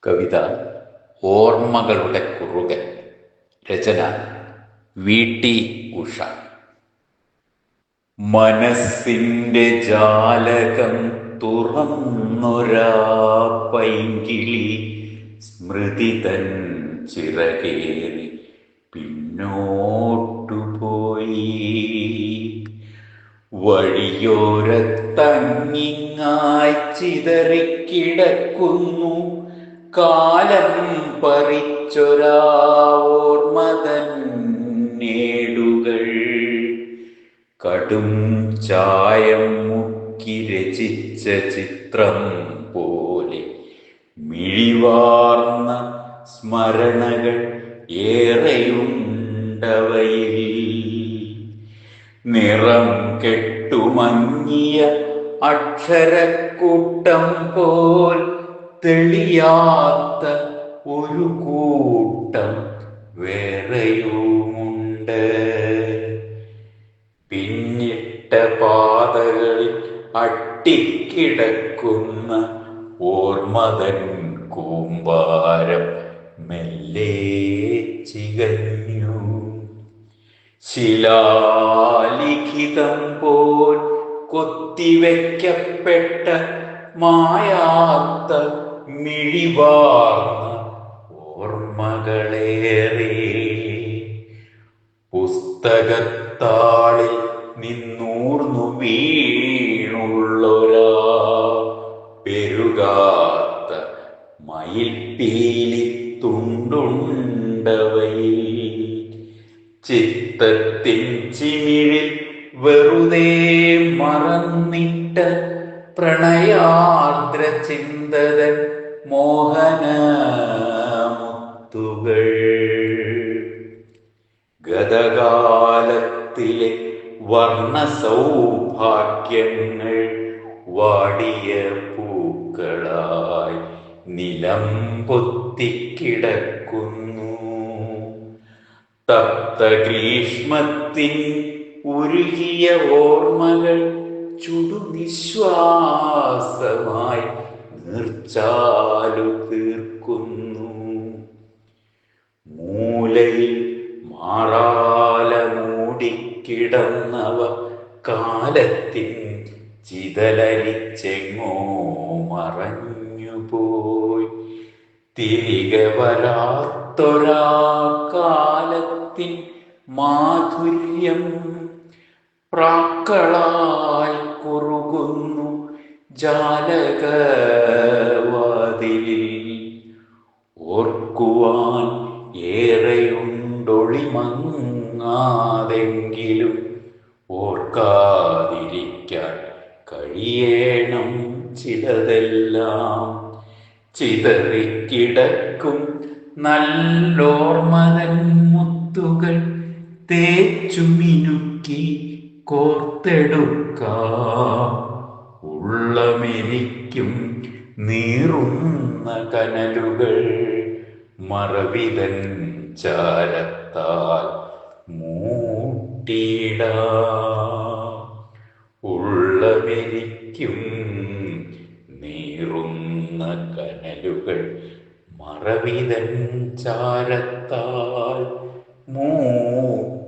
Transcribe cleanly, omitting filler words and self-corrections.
കവിത ഓർമ്മകളുടെ കുറുകൻ. രചന വി.ടി. ഉഷ. മനസ്സിൻ്റെ ജാലകം തുറന്നൊരാ പൈങ്കിളി സ്മൃതി തൻ ചിറകേറി പിന്നോട്ടുപോയി. വഴിയോരത്തങ്ങിങ്ങായി ചിതറിക്കിടക്കുന്നു കാലം പറിച്ചൊരാ ഓർമ്മതൻ നേടുകൾ. കടും ചായം മുക്കി രചിച്ച ചിത്രം പോലെ മിഴിവാർന്ന സ്മരണകൾ ഏറെയുണ്ടവയിൽ. നിറം കെട്ടുമങ്ങിയ അക്ഷരക്കൂട്ടം പോൽ തെളിയാത്ത ഒരു കൂട്ടം വേറെയുമുണ്ട്. പിന്നിട്ട പാതകളിൽ അട്ടിക്കിടക്കുന്ന ഓർമ്മതൻ കൂമ്പാരം മെല്ലെ ചികഞ്ഞു. ശിലാലിഖിതം പോൽ കൊത്തിവെക്കപ്പെട്ട മായാത്ത മിഴിവാർന്ന ഓർമ്മകളേറെ. പുസ്തകത്താളിൽ നിന്നൂർന്നു വീണുള്ളൊരാ പെരുകാത്ത മയിൽപ്പീലി തുണ്ടുണ്ടവയിൽ. ചിത്തത്തിൻ ചിമിഴിൽ വെറുതെ മറന്നിട്ട പ്രണയാർദ്ര ചിന്തതൻ മോഹനമുത്തുകൾ. ഗതകാലത്തിലെ വർണ്ണ സൗഭാഗ്യങ്ങൾ വാടിയ പൂക്കളായി നിലം പൊത്തിക്കിടക്കുന്നു. തപ്ത ഗ്രീഷ്മത്തിൻ ഉരുകിയ ഓർമ്മകൾ ചുടുനിശ്വാസമായി നീർച്ചാലു തീർക്കുന്നു. മൂലയിൽ മാറാല മൂടിക്കിടന്നവ കാലത്തിൻ ചിതലരിച്ചെങ്ങോ മറഞ്ഞുപോയി. തിരികെ വരാത്തൊരാ കാലത്തിൻ മാധുര്യം പ്രാക്കളായി കുറുകുന്നു ജാലകവാതിലിൽ. ഓർക്കുവാൻ ഏറെയുണ്ടൊളിമങ്ങാതെങ്കിലും ഓർക്കാതിരിക്കാൻ കഴിയണം ചിലതെല്ലാം. ചിതറിക്കിടക്കും നല്ലോർമ്മതൻ മുത്തുകൾ തേച്ചുമിനുക്കി കോർത്തെടുക്കാം. ഉള്ളമെനിക്കും നീറുന്ന കനലുകൾ മറവിതൻ ചാരത്താൽ മൂട്ടിയിടാം. ഉള്ളമെനിക്കും നീറുന്ന കനലുകൾ മറവിതൻ ചാരത്താൽ മൂട്ടിയിടാം.